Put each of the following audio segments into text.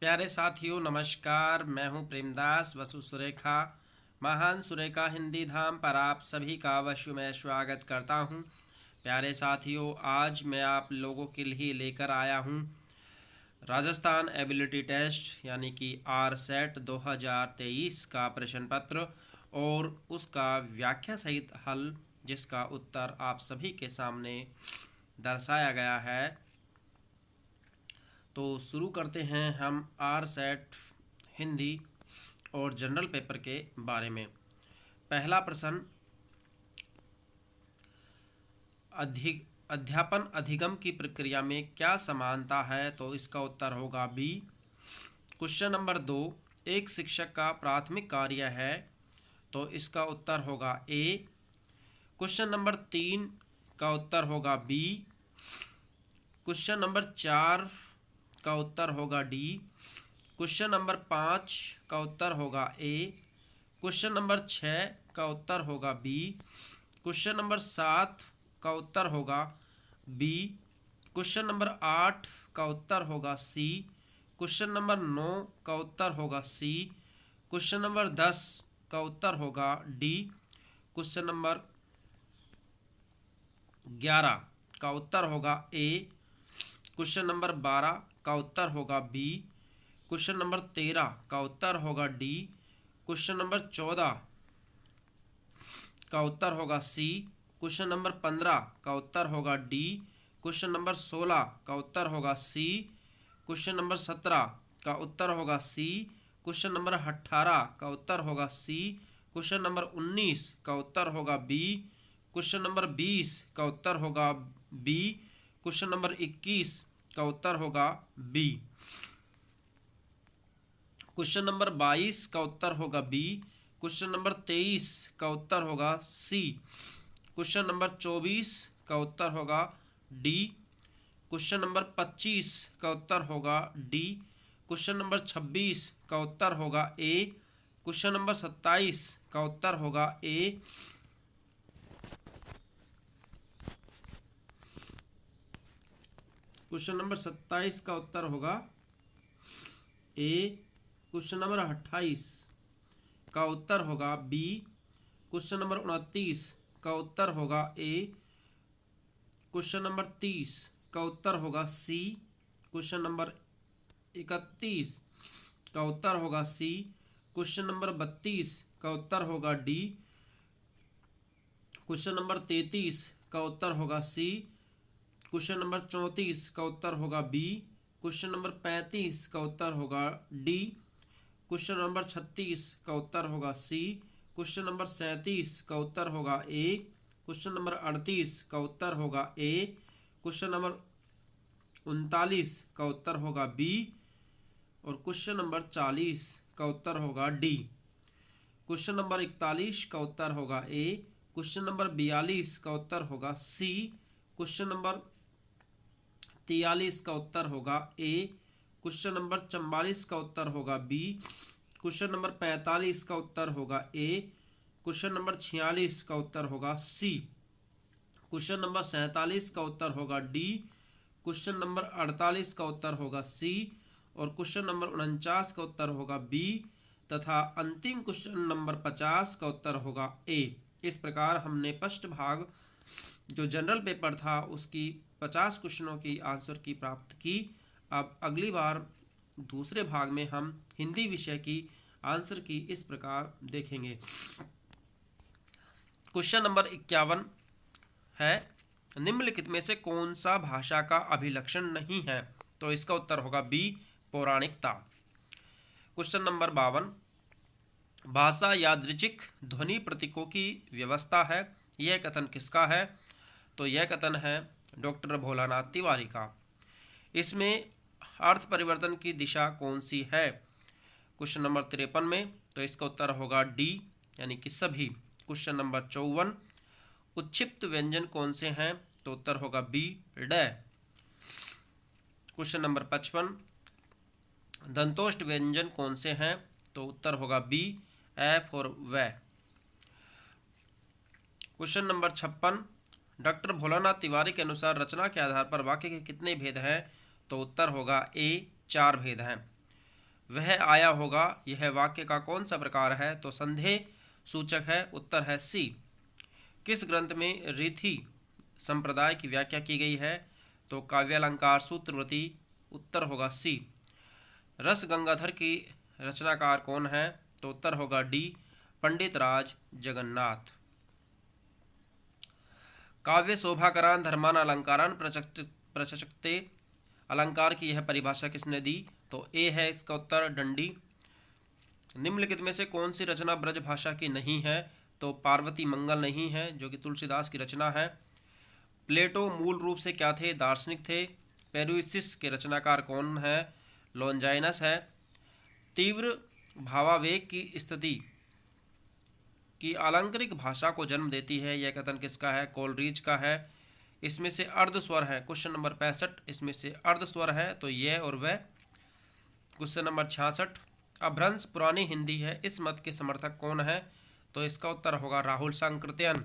प्यारे साथियों नमस्कार। मैं हूं प्रेमदास वसु सुरेखा महान सुरेखा हिंदी धाम पर आप सभी का अवश्य मैं स्वागत करता हूं। प्यारे साथियों, आज मैं आप लोगों के लिए लेकर आया हूं राजस्थान एबिलिटी टेस्ट यानी कि RSET 2023 का प्रश्न पत्र और उसका व्याख्या सहित हल, जिसका उत्तर आप सभी के सामने दर्शाया गया है। तो शुरू करते हैं हम RSET हिंदी और जनरल पेपर के बारे में। पहला प्रश्न, अध्यापन अधिगम की प्रक्रिया में क्या समानता है? तो इसका उत्तर होगा बी। क्वेश्चन नंबर 2, एक शिक्षक का प्राथमिक कार्य है, तो इसका उत्तर होगा ए। क्वेश्चन नंबर 3 का उत्तर होगा बी। क्वेश्चन नंबर 4 का उत्तर होगा डी। क्वेश्चन नंबर 5 का उत्तर होगा ए। क्वेश्चन नंबर 6 का उत्तर होगा बी। क्वेश्चन नंबर 7 का उत्तर होगा बी। क्वेश्चन नंबर 8 का उत्तर होगा सी। क्वेश्चन नंबर 9 का उत्तर होगा सी। क्वेश्चन नंबर 10 का उत्तर होगा डी। क्वेश्चन नंबर 11 का उत्तर होगा ए। क्वेश्चन नंबर 12 का उत्तर होगा बी। क्वेश्चन नंबर 13 का उत्तर होगा डी। क्वेश्चन नंबर 14 का उत्तर होगा सी। क्वेश्चन नंबर 15 का उत्तर होगा डी। क्वेश्चन नंबर 16 का उत्तर होगा सी। क्वेश्चन नंबर 17 का उत्तर होगा सी। क्वेश्चन नंबर 18 का उत्तर होगा सी। क्वेश्चन नंबर 19 का उत्तर होगा बी। क्वेश्चन नंबर 20 का उत्तर होगा बी। क्वेश्चन नंबर 21 का उत्तर होगा बी। क्वेश्चन नंबर 22 का उत्तर होगा बी। क्वेश्चन नंबर 23 का उत्तर होगा सी। क्वेश्चन नंबर 24 का उत्तर होगा डी। क्वेश्चन नंबर 25 का उत्तर होगा डी। क्वेश्चन नंबर 26 का उत्तर होगा ए। क्वेश्चन नंबर 27 का उत्तर होगा ए। क्वेश्चन नंबर 27 का उत्तर होगा ए। क्वेश्चन नंबर 28 का उत्तर होगा बी। क्वेश्चन नंबर 29 का उत्तर होगा ए। क्वेश्चन नंबर 30 का उत्तर होगा सी। क्वेश्चन नंबर 31 का उत्तर होगा सी। क्वेश्चन नंबर 32 का उत्तर होगा डी। क्वेश्चन नंबर 33 का उत्तर होगा सी। क्वेश्चन नंबर 34 का उत्तर होगा बी। क्वेश्चन नंबर 35 का उत्तर होगा डी। क्वेश्चन नंबर 36 का उत्तर होगा सी। क्वेश्चन नंबर 37 का उत्तर होगा ए। क्वेश्चन नंबर 38 का उत्तर होगा ए। क्वेश्चन नंबर 39 का उत्तर होगा बी और क्वेश्चन नंबर 40 का उत्तर होगा डी। क्वेश्चन नंबर 41 का उत्तर होगा ए। क्वेश्चन नंबर 42 का उत्तर होगा सी। क्वेश्चन नंबर 43 का उत्तर होगा ए। क्वेश्चन नंबर 44 का उत्तर होगा बी। क्वेश्चन नंबर 45 का उत्तर होगा ए। क्वेश्चन नंबर 46 का उत्तर होगा सी। क्वेश्चन नंबर 47 का उत्तर होगा डी। क्वेश्चन नंबर 48 का उत्तर होगा सी और क्वेश्चन नंबर 49 का उत्तर होगा बी तथा अंतिम क्वेश्चन नंबर 50 का उत्तर होगा ए। इस प्रकार हमने फर्स्ट भाग जो जनरल पेपर था उसकी 50 क्वेश्चनों की आंसर की प्राप्त की। अब अगली बार दूसरे भाग में हम हिंदी विषय की आंसर की इस प्रकार देखेंगे। क्वेश्चन नंबर 51 है, निम्नलिखित में से कौन सा भाषा का अभिलक्षण नहीं है? तो इसका उत्तर होगा बी, पौराणिकता। क्वेश्चन नंबर 52, भाषा यादृच्छिक ध्वनि प्रतीकों की व्यवस्था है, यह कथन किसका है? तो यह कथन है डॉक्टर भोलानाथ तिवारी का। इसमें अर्थ परिवर्तन की दिशा कौन सी है? क्वेश्चन नंबर 53 में, तो इसका उत्तर होगा डी यानी कि सभी। क्वेश्चन नंबर 54, उच्छिप्त व्यंजन कौन से हैं? तो उत्तर होगा बी, ड। क्वेश्चन नंबर 55, दंतोष्ट व्यंजन कौन से हैं? तो उत्तर होगा बी, एफ और व। Question number 56, doctor Bholanath Tiwari के अनुसार रचना के आधार पर वाक्य के कितने भेद हैं? तो उत्तर होगा ए, 4 भेद हैं। वह आया होगा, यह वाक्य का कौन सा प्रकार है? तो संदेह सूचक है। उत्तर है सी। किस ग्रंथ में रीथि संप्रदाय की व्याख्या की गई है? तो काव्यालंकार सूत्रवृत्ति। उत्तर होगा सी। रस गंगाधर की रचनाकार कौन है? तो उत्तर होगा डी, पंडित राज जगन्नाथ। काव्य शोभाकरान धर्मान अलंकारान प्रचचक्ते, अलंकार की यह परिभाषा किसने दी? तो ए है इसका उत्तर, दंडी। निम्नलिखित में से कौन सी रचना ब्रज भाषा की नहीं है? तो पार्वती मंगल नहीं है, जो कि तुलसीदास की रचना है। प्लेटो मूल रूप से क्या थे? दार्शनिक थे। पेरुइसिस के रचनाकार कौन है? लॉन्जाइनस है। तीव्र भावावेग की स्थिति की अलंकारिक भाषा को जन्म देती है, यह कथन किसका है? कोलरिज का है। इसमें से अर्धस्वर है। क्वेश्चन नंबर 65, इसमें से अर्धस्वर है तो यह और वह। क्वेश्चन नंबर 66, अभ्रंश पुरानी हिंदी है, इस मत के समर्थक कौन है? तो इसका उत्तर होगा राहुल सांकृत्यायन।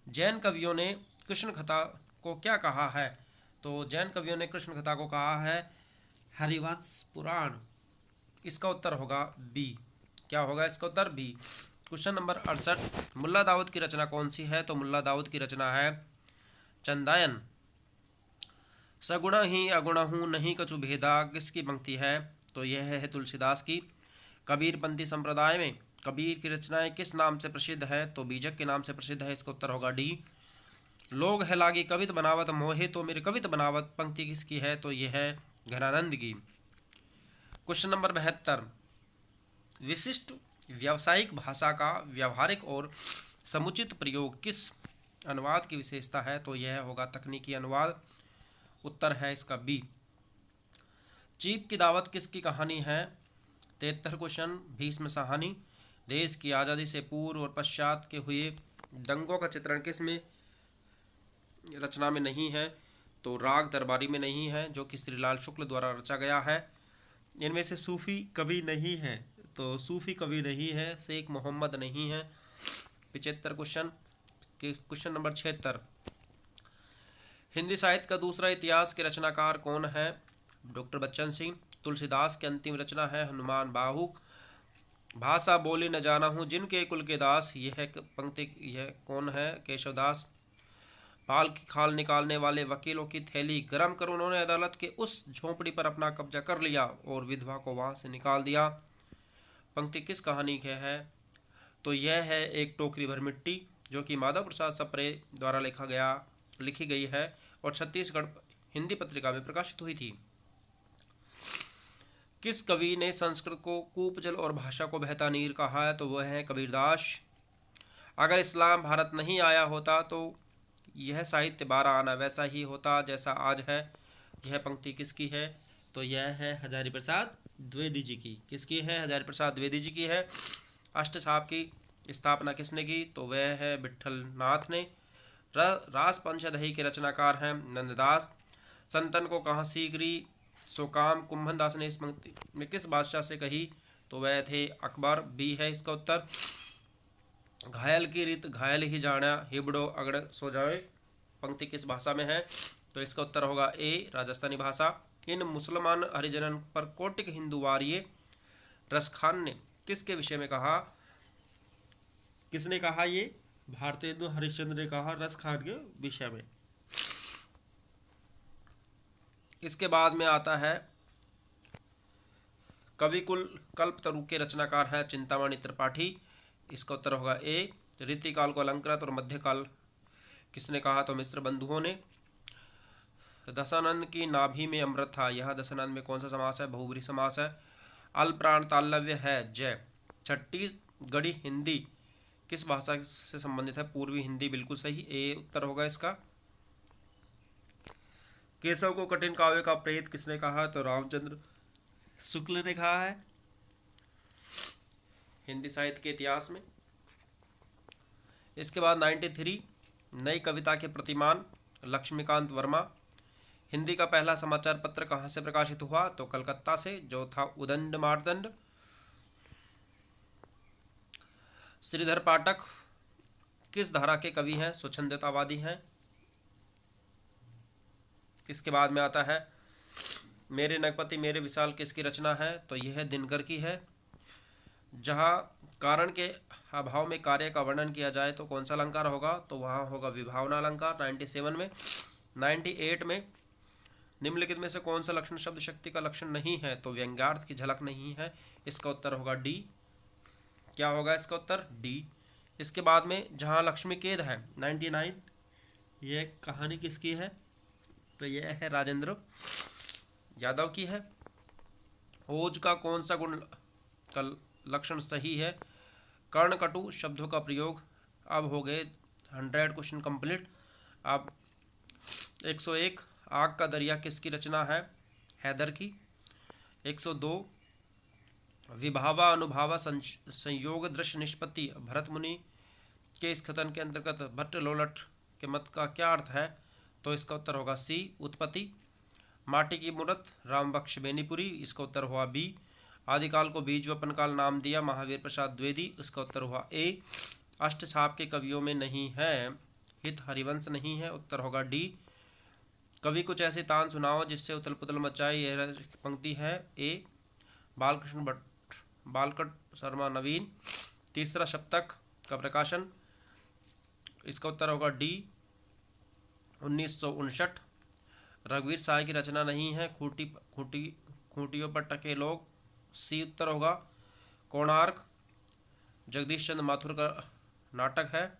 जैन कवियों ने कृष्ण कथा को क्या कहा है? तो जैन कवियों ने कृष्ण कथा को कहा है हरिवंश पुराण। इसका उत्तर होगा बी। क्या होगा इसका उत्तर? B. Question number 68, Mulla Daud की रचना कौन सी है? तो मुल्ला दाऊद की रचना है चंदायन। सगुण ही अगुण हूँ नहीं कछु भेदा, किसकी पंक्ति है? तो यह है तुलसीदास की। कबीरपंथी संप्रदाय में कबीर की रचनाएं किस नाम से प्रसिद्ध है? तो बीजक के नाम से प्रसिद्ध है। इसका उत्तर होगा डी। लोग है लागी कवित बनावत, मोहे तो मेरे कवित बनावत, पंक्ति किसकी है? तो यह है घनानंद की। क्वेश्चन नंबर 72, विशिष्ट व्यावसायिक भाषा का व्यावहारिक और समुचित प्रयोग किस अनुवाद की विशेषता है? तो यह होगा तकनीकी अनुवाद। उत्तर है इसका बी। चीप की दावत किसकी कहानी है? 73 क्वेश्चन, भीष्म साहनी। देश की आज़ादी से पूर्व और पश्चात के हुए दंगों का चित्रण किस में रचना में नहीं है? तो राग दरबारी में नहीं है, जो कि श्रीलाल शुक्ल द्वारा रचा गया है। इनमें से सूफी कवि नहीं है, तो सूफी कवि नहीं है, शेख मोहम्मद नहीं है। 75 क्वेश्चन के क्वेश्चन नंबर 76, हिंदी साहित्य का दूसरा इतिहास के रचनाकार कौन है? डॉक्टर बच्चन सिंह। तुलसीदास की अंतिम रचना है हनुमान बाहुक। भाषा बोली न जाना हूँ जिनके कुल के दास, यह पंक्ति यह कौन है? केशवदास। बाल की खाल निकालने वाले वकीलों की थैली गर्म कर उन्होंने अदालत के उस झोंपड़ी पर अपना कब्जा कर लिया और विधवा को वहां से निकाल दिया, पंक्ति किस कहानी के है? तो यह है एक टोकरी भर मिट्टी, जो कि माधव प्रसाद सप्रे द्वारा लिखी गई है और छत्तीसगढ़ हिंदी पत्रिका में प्रकाशित हुई थी। किस कवि ने संस्कृत को कूप जल और भाषा को बहता नीर कहा है? तो वह है कबीरदास। अगर इस्लाम भारत नहीं आया होता तो यह साहित्य 12 आना वैसा ही होता जैसा आज है, यह पंक्ति किसकी है? तो यह है हजारी प्रसाद द्विवेदी जी की। किसकी है? हजारी प्रसाद द्विवेदी जी की है। अष्टछाप की स्थापना किसने की? तो वह है विठल नाथ ने। रास पंचदही के रचनाकार हैं नंददास। संतन को कहाँ सीगरी सो काम कुंभन दास ने इस पंक्ति में किस बादशाह से कही? तो वह थे अकबर। बी है इसका उत्तर। घायल की रीत घायल ही जाना, हिबड़ो अगड़ सो जाए, पंक्ति किस भाषा में है? तो इसका उत्तर होगा ए, राजस्थानी भाषा। इन मुसलमान हरिजनन पर कोटिक हिंदू वारिये, रसखान ने किसके विषय में कहा? किसने कहा? ये भारतेंदु हरिश्चंद्र ने कहा रसखान के विषय में। इसके बाद में आता है कविकुल कल्पतरु के रचनाकार है चिंतामणि त्रिपाठी। इसका उत्तर होगा ए। रीतिकाल को अलंकृत और मध्यकाल किसने कहा? तो मिश्र बंधुओं ने। दशानंद की नाभि में अमृत था, यह दशानंद में कौन सा समास है? बहुब्रीहि समास है। अल्प्राण तालव्य है जय। छत्तीसगढ़ी हिंदी किस भाषा से संबंधित है? पूर्वी हिंदी, बिल्कुल सही, ए उत्तर होगा इसका। केशव को कठिन काव्य का प्रेत किसने कहा? तो रामचंद्र शुक्ल ने कहा है हिंदी साहित्य के इतिहास में। इसके बाद 93, नई कविता के प्रतिमान लक्ष्मीकांत वर्मा। हिंदी का पहला समाचार पत्र कहाँ से प्रकाशित हुआ? तो कलकत्ता से, जो था उदंड मार्दंड। श्रीधर पाठक किस धारा के कवि हैं? स्वच्छंदतावादी हैं। इसके बाद में आता है मेरे नगपति मेरे विशाल किसकी रचना है? तो यह दिनकर की है। जहाँ कारण के अभाव में कार्य का वर्णन किया जाए तो कौन सा अलंकार होगा? तो वहाँ होगा विभावना अलंकार। 97 में। 98 में निम्नलिखित में से कौन सा लक्षण शब्द शक्ति का लक्षण नहीं है? तो व्यंग्यार्थ की झलक नहीं है। इसका उत्तर होगा डी। क्या होगा इसका उत्तर? डी। इसके बाद में जहाँ लक्ष्मी केद है 99, यह कहानी किसकी है? तो यह है राजेंद्र यादव की है। ओज का कौन सा गुण का लक्षण सही है? कर्णकटु शब्दों का प्रयोग। अब हो गए 100 क्वेश्चन कंप्लीट। अब 101 आग का दरिया किसकी रचना है? हैदर की। 102 विभावा अनुभावा संयोग दृश्य निष्पत्ति भरत मुनि के इस कथन के अंतर्गत भट्ट लोलट के मत का क्या अर्थ है? तो इसका उत्तर होगा सी उत्पत्ति। माटी की मूर्त रामबख्श बेनीपुरी, इसका उत्तर हुआ बी। आदिकाल को बीज व पनकाल नाम दिया महावीर प्रसाद द्विवेदी, इसका उत्तर हुआ ए। अष्टछाप के कवियों में नहीं है, हित हरिवंश नहीं है, उत्तर होगा डी। कवि कुछ ऐसे तान सुनाओ जिससे उथल पुथल मचाए, यह पंक्ति है ए। बालकृष्ण भट्ट बालकट शर्मा नवीन। तीसरा शतक का प्रकाशन, इसका उत्तर होगा डी 1959। रघुवीर साय की रचना नहीं है, खूंटियों पर टके लोग, सी उत्तर होगा। कोणार्क जगदीश चंद्र माथुर का नाटक है।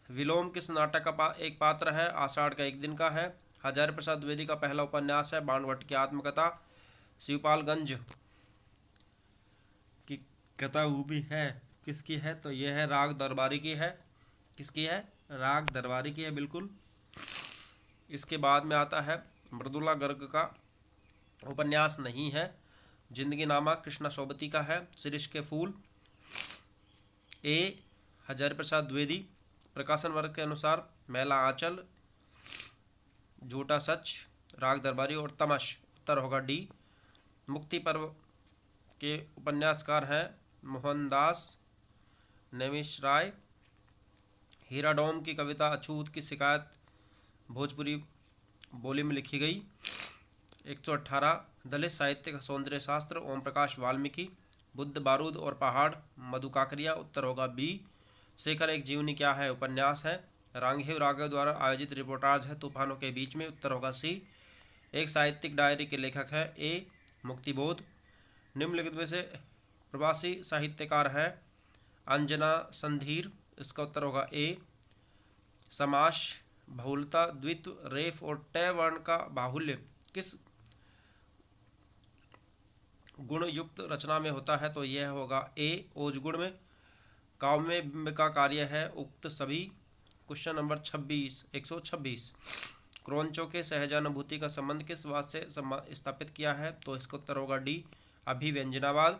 विलोम किस नाटक का एक पात्र है? आषाढ़ का एक दिन का है। हजारी प्रसाद द्विवेदी का पहला उपन्यास है बाणभट्ट की आत्मकथा। शिवपालगंज की कथा वो भी है, किसकी है? तो यह है राग दरबारी की है। किसकी है? राग दरबारी की है, बिल्कुल। इसके बाद में आता है मृदुला गर्ग का उपन्यास नहीं है। जिंदगी नामा कृष्णा सोबती का है। शिरीष के फूल ए। हजारी प्रसाद द्विवेदी। प्रकाशन वर्ग के अनुसार मैला आंचल, झूठा सच, राग दरबारी और तमश, उत्तर होगा डी। मुक्ति पर्व के उपन्यासकार हैं मोहनदास नेमिष राय। हीराडोम की कविता अछूत की शिकायत भोजपुरी बोली में लिखी गई। 118 दलित साहित्य का सौंदर्य शास्त्र ओम प्रकाश वाल्मीकि। बुद्ध बारूद और पहाड़ मधु काकरिया, उत्तर होगा बी। शेखर एक जीवनी क्या है? उपन्यास है। रांघेव राघव द्वारा आयोजित रिपोर्टाज है तूफानों के बीच में, उत्तर होगा सी। एक साहित्यिक डायरी के लेखक है ए। मुक्तिबोध। निम्नलिखित में से प्रवासी साहित्यकार है अंजना संधीर, इसका उत्तर होगा ए। समास बहुलता द्वित्व रेफ और टय वर्ण का बाहुल्य किस गुण युक्त रचना में होता है? तो यह होगा ए ओज गुण में। काव्य में का कार्य है उक्त सभी। क्वेश्चन नंबर 26 126 क्रौंचों के सहजानुभूति का संबंध किस बात से स्थापित किया है? तो इसका उत्तर होगा डी अभिव्यंजनावाद।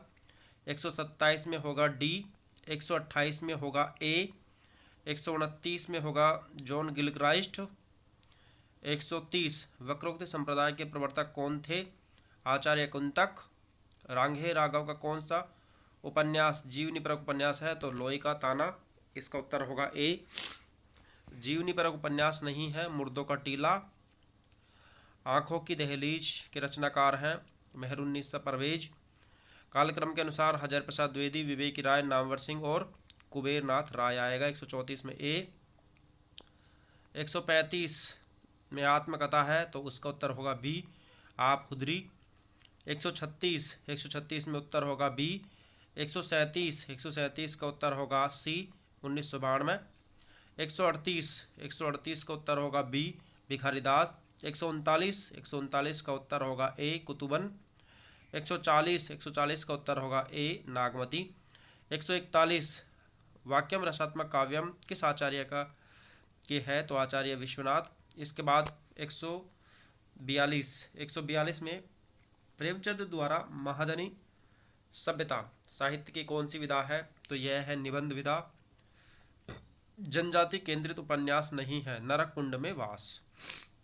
127 में होगा डी। 128 में होगा ए। 129 में होगा जॉन गिलक्राइस्ट। 130 वक्रोक्त संप्रदाय के प्रवर्तक कौन थे? आचार्य कुंतक। रांघे राघव का कौन सा उपन्यास जीवनी परक उपन्यास है? तो लोई का ताना, इसका उत्तर होगा ए। जीवनी परक उपन्यास नहीं है, मुर्दों का टीला। आंखों की दहलीज के रचनाकार हैं मेहरुन्निसा परवेज। कालक्रम के अनुसार हजारी प्रसाद द्विवेदी, विवेकी राय, नामवर सिंह और कुबेर नाथ राय आएगा। 134 में ए। 135 में आत्मकथा है, तो उसका उत्तर होगा बी आप खुदरी। 136 में उत्तर होगा बी। 137 का उत्तर होगा सी 1992। 138 का उत्तर होगा बी भिखारीदास। 139 का उत्तर होगा ए कुतुबन। 140 का उत्तर होगा ए नागमती। 141 वाक्यम रसात्मक काव्यम किस आचार्य का के है? तो आचार्य विश्वनाथ। इसके बाद 142 में प्रेमचंद द्वारा महाजनी सभ्यता साहित्य की कौन सी विधा है? तो यह है निबंध विधा। जनजाति केंद्रित उपन्यास नहीं है, नरक कुंड में वास।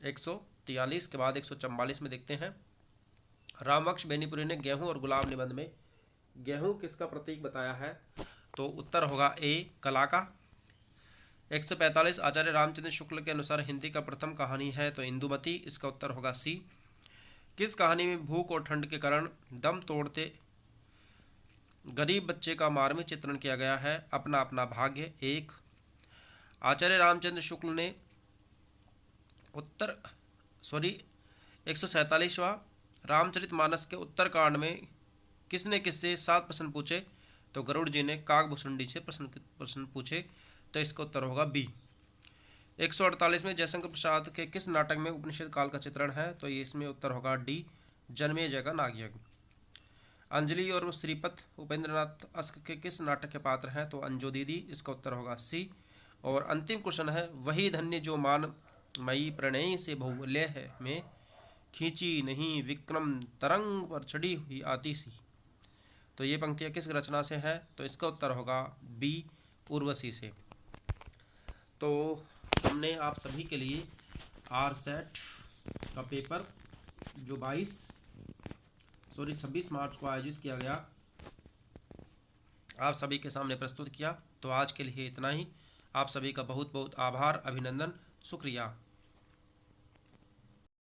143 के बाद 144 में देखते हैं रामबख्श बेनीपुरी ने गेहूं और गुलाब निबंध में गेहूं किसका प्रतीक बताया है? तो उत्तर होगा ए कला का। 145 आचार्य रामचंद्र शुक्ल के अनुसार हिंदी का प्रथम कहानी है, तो इंदुमती, इसका उत्तर होगा सी। किस कहानी में भूख और ठंड के कारण दम तोड़ते गरीब बच्चे का मार्मिक चित्रण किया गया है? अपना अपना भाग्य। एक। आचार्य रामचंद्र शुक्ल ने 147वां रामचरितमानस के उत्तरकांड में किसने किससे 7 प्रश्न पूछे? तो गरुड़ जी ने काकभूषुंडी से प्रश्न पूछे, तो इसका उत्तर होगा बी। 148 में जयशंकर प्रसाद के किस नाटक में उपनिषद काल का चित्रण है? तो ये इसमें उत्तर होगा डी, जन्मेजय का नागयज्ञ। अंजलि और श्रीपत उपेंद्रनाथ अस्क के किस नाटक के पात्र हैं? तो अंजो दीदी, इसका उत्तर होगा सी। और अंतिम क्वेश्चन है, वही धन्य जो मान मई प्रणय से बहुल्य है में खींची नहीं विक्रम तरंग पर चढ़ी हुई आती सी। तो ये पंक्तियाँ किस रचना से है? तो इसका उत्तर होगा बी, उर्वशी से। तो हमने आप सभी के लिए आरसेट का पेपर जो 26 मार्च को आयोजित किया गया, आप सभी के सामने प्रस्तुत किया। तो आज के लिए इतना ही। आप सभी का बहुत बहुत आभार, अभिनंदन, शुक्रिया।